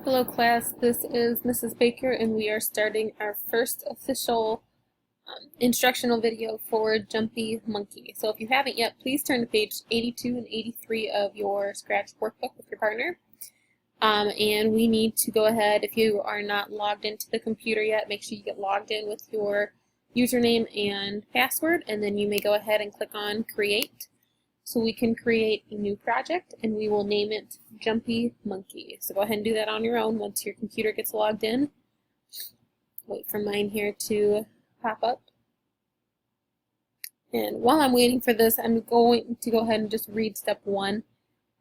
Hello class, this is Mrs. Baker and we are starting our first official instructional video for Jumpy Monkey. So if you haven't yet, please turn to page 82 and 83 of your Scratch workbook with your partner. And we need to go ahead, if you are not logged into the computer yet, make sure you get logged in with your username and password, and then you may go ahead and click on Create. So we can create a new project and we will name it Jumpy Monkey. So go ahead and do that on your own once your computer gets logged in. Wait for mine here to pop up. And while I'm waiting for this, I'm going to go ahead and just read step one.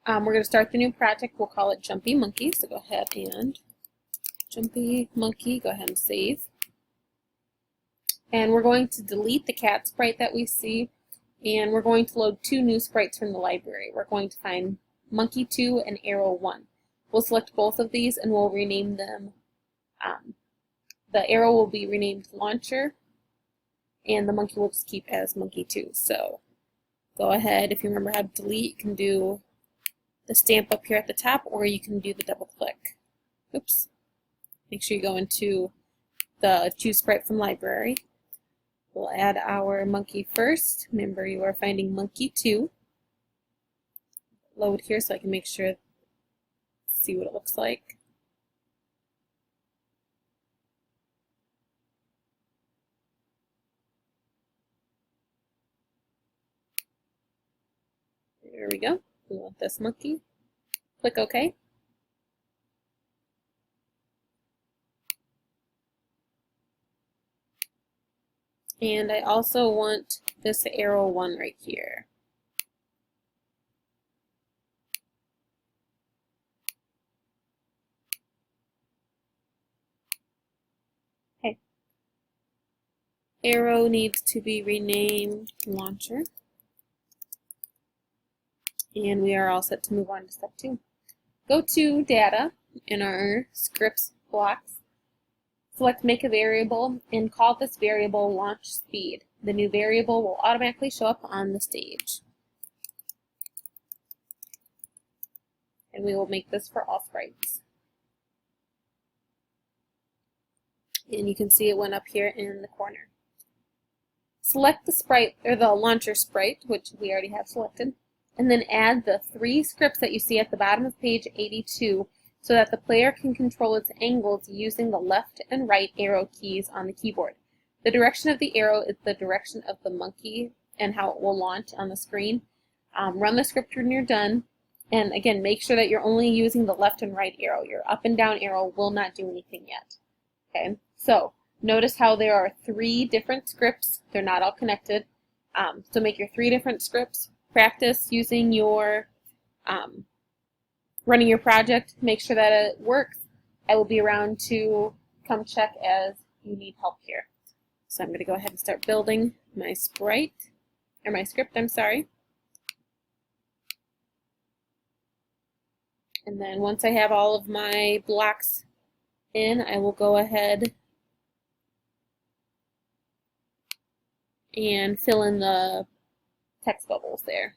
We're going to start the new project. We'll call it Jumpy Monkey. So go ahead and Jumpy Monkey, go ahead and save. And we're going to delete the cat sprite that we see. And we're going to load two new sprites from the library. We're going to find Monkey 2 and Arrow 1. We'll select both of these and we'll rename them. The arrow will be renamed Launcher, and the monkey will just keep as Monkey 2. So go ahead, if you remember how to delete, you can do the stamp up here at the top, or you can do the double click. Oops. Make sure you go into the Choose Sprite from Library. We'll add our monkey first. Remember, you are finding Monkey 2. Load here so I can make sure, see what it looks like. There we go. We want this monkey. Click OK. And I also want this Arrow 1 right here. Okay. Arrow needs to be renamed Launcher. And we are all set to move on to step 2. Go to Data in our Scripts blocks. Select Make a Variable and call this variable Launch Speed. The new variable will automatically show up on the stage. And we will make this for all sprites. And you can see it went up here in the corner. Select the sprite, or the launcher sprite, which we already have selected, and then add the 3 scripts that you see at the bottom of page 82 so that the player can control its angles using the left and right arrow keys on the keyboard. The direction of the arrow is the direction of the monkey and how it will launch on the screen. Run the script when you're done, and again, make sure that you're only using the left and right arrow. Your up and down arrow will not do anything yet. Okay, so notice how there are 3 different scripts. They're not all connected. So make your 3 different scripts. Practice using your running your project. Make sure that it works. I will be around to come check as you need help here. So I'm going to go ahead and start building my sprite, or my script, I'm sorry. And then once I have all of my blocks in, I will go ahead and fill in the text bubbles there.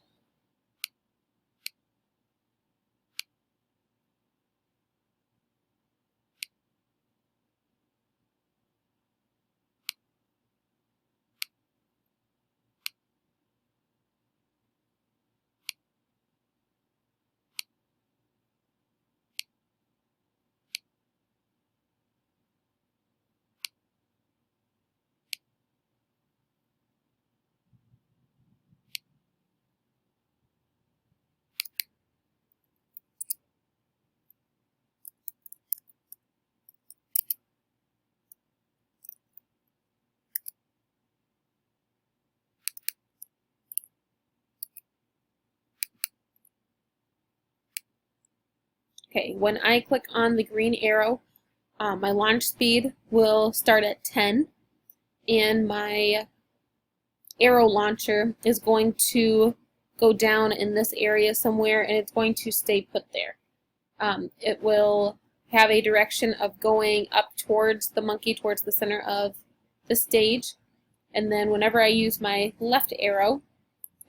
Okay, when I click on the green arrow, my launch speed will start at 10, and my arrow launcher is going to go down in this area somewhere, and it's going to stay put there. It will have a direction of going up towards the monkey, towards the center of the stage, and then whenever I use my left arrow,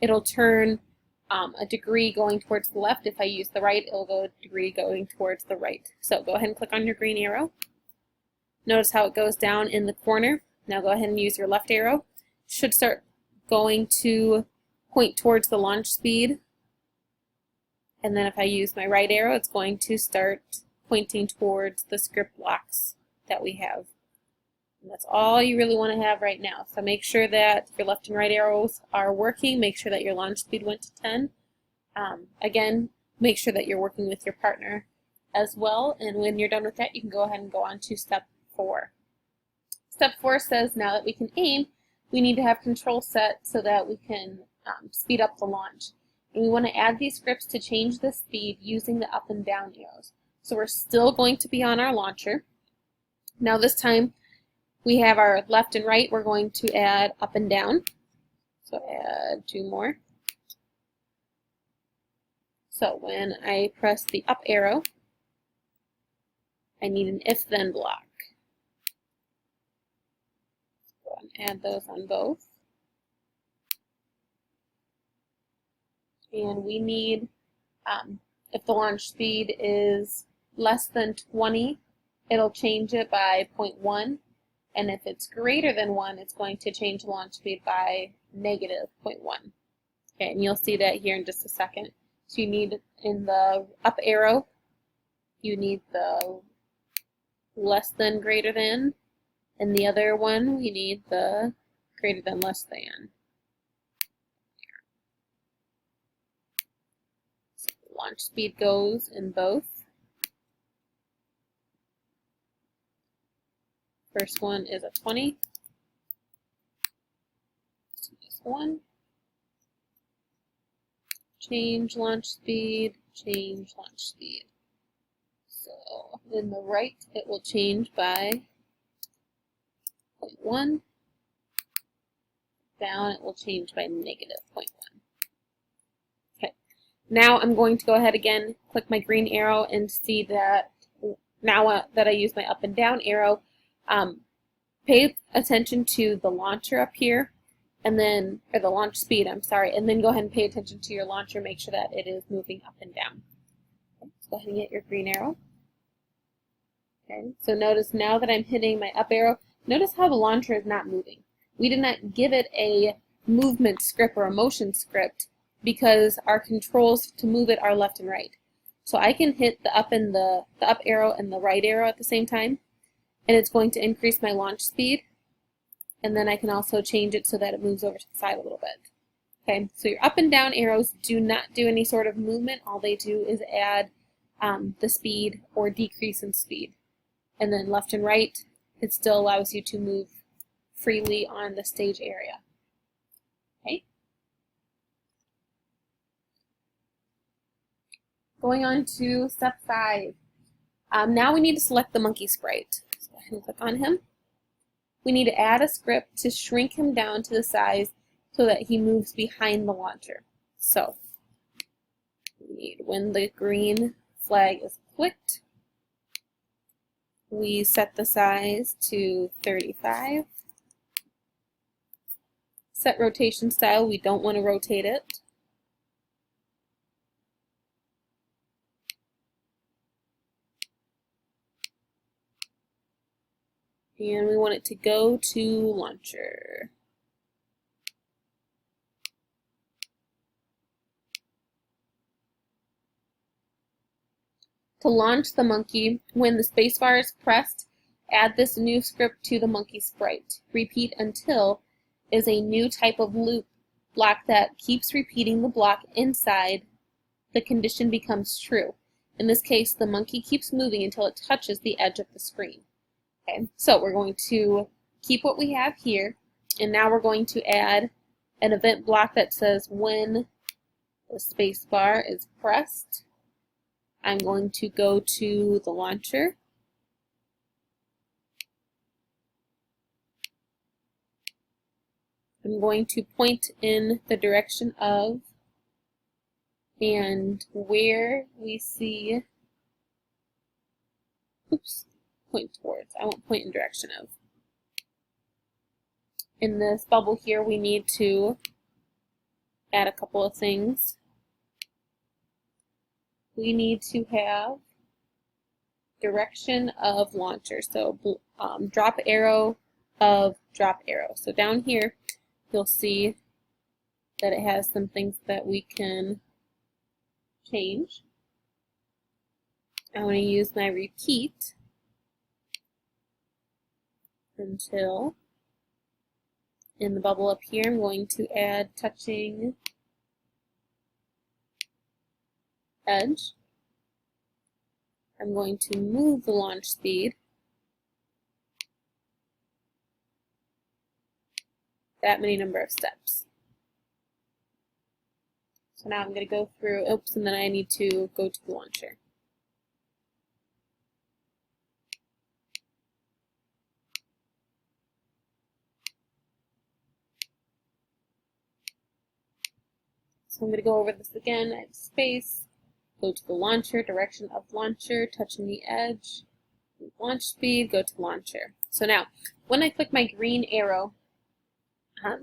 it'll turn a degree going towards the left. If I use the right, it'll go a degree going towards the right. So go ahead and click on your green arrow. Notice how it goes down in the corner. Now go ahead and use your left arrow. It should start going to point towards the launch speed. And then if I use my right arrow, it's going to start pointing towards the script blocks that we have. And that's all you really want to have right now. So make sure that your left and right arrows are working. Make sure that your launch speed went to 10. Again, make sure that you're working with your partner as well. And when you're done with that, you can go ahead and go on to step 4. Step 4 says now that we can aim, we need to have control set so that we can speed up the launch. And we want to add these scripts to change the speed using the up and down arrows. So we're still going to be on our launcher. Now this time we have our left and right. We're going to add up and down. So add 2 more. So when I press the up arrow, I need an if-then block. Go and add those on both. And we need, if the launch speed is less than 20, it'll change it by 0.1. And if it's greater than 1, it's going to change the launch speed by negative 0.1. Okay, and you'll see that here in just a second. So you need, in the up arrow, you need the less than greater than, and the other one, we need the greater than less than. So the launch speed goes in both. First one is a 20. So this one. Change launch speed, change launch speed. So in the right, it will change by 0.1. Down, it will change by negative 0.1. Okay. Now I'm going to go ahead again, click my green arrow, and see that now that I use my up and down arrow, pay attention to the launcher up here, and then, or the launch speed, I'm sorry, and then go ahead and pay attention to your launcher, make sure that it is moving up and down. Okay, so go ahead and get your green arrow. Okay, so notice now that I'm hitting my up arrow, notice how the launcher is not moving. We did not give it a movement script or a motion script because our controls to move it are left and right. So I can hit the up arrow and the right arrow at the same time, and it's going to increase my launch speed, and then I can also change it so that it moves over to the side a little bit. Okay, so your up and down arrows do not do any sort of movement. All they do is add the speed or decrease in speed. And then left and right, it still allows you to move freely on the stage area. Okay. Going on to step 5. Now we need to select the monkey sprite. So go ahead and click on him. We need to add a script to shrink him down to the size so that he moves behind the launcher. So we need, when the green flag is clicked, we set the size to 35. Set rotation style, we don't want to rotate it. And we want it to go to launcher. To launch the monkey, when the spacebar is pressed, add this new script to the monkey sprite. Repeat until is a new type of loop block that keeps repeating the block inside the condition becomes true. In this case, the monkey keeps moving until it touches the edge of the screen. Okay, so we're going to keep what we have here, and now we're going to add an event block that says when the space bar is pressed, I'm going to go to the launcher. I'm going to point in the direction of, and where we see, point towards. I won't point in direction of. In this bubble here, we need to add a couple of things. we need to have direction of launcher. So drop arrow of drop arrow. So down here, you'll see that it has some things that we can change. I want to use my repeat until in the bubble up here I'm going to add touching edge. I'm going to move the launch speed that many number of steps. So now I'm going to go through, oops, and then I need to go to the launcher. So I'm going to go over this again. I have space, go to the launcher, direction of launcher, touching the edge, launch speed, go to launcher. So now, when I click my green arrow,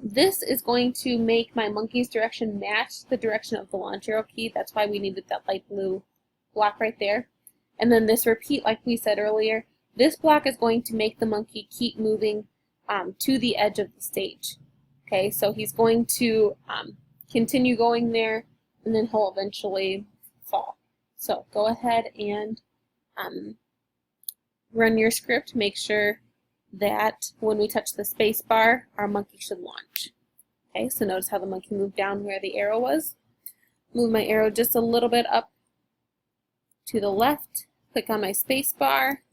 this is going to make my monkey's direction match the direction of the launch arrow key. That's why we needed that light blue block right there. And then this repeat, like we said earlier, this block is going to make the monkey keep moving to the edge of the stage. Okay, so he's going to continue going there, and then he'll eventually fall. So go ahead and run your script. Make sure that when we touch the space bar, our monkey should launch. Okay, so notice how the monkey moved down where the arrow was. Move my arrow just a little bit up to the left, click on my space bar.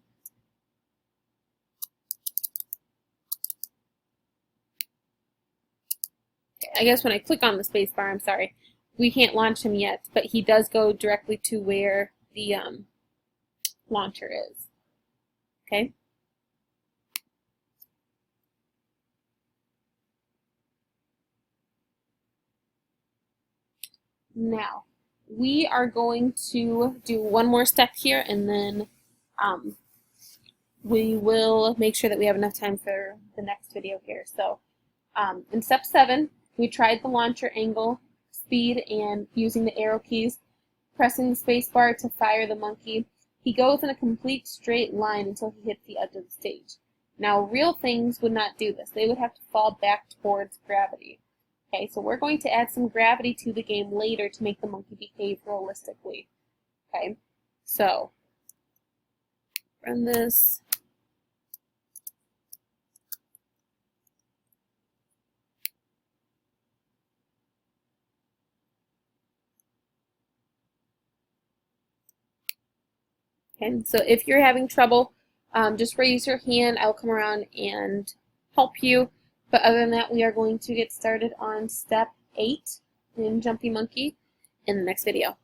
Okay, I guess when I click on the space bar, I'm sorry, we can't launch him yet, but he does go directly to where the launcher is. Okay. Now, we are going to do one more step here, and then we will make sure that we have enough time for the next video here. So, in step 7, we tried the launcher angle, speed, and using the arrow keys, pressing the space bar to fire the monkey. He goes in a complete straight line until he hits the edge of the stage. Now, real things would not do this. They would have to fall back towards gravity. Okay, so we're going to add some gravity to the game later to make the monkey behave realistically. Okay, so run this. Okay, so if you're having trouble, just raise your hand. I'll come around and help you. But other than that, we are going to get started on step 8 in Jumpy Monkey in the next video.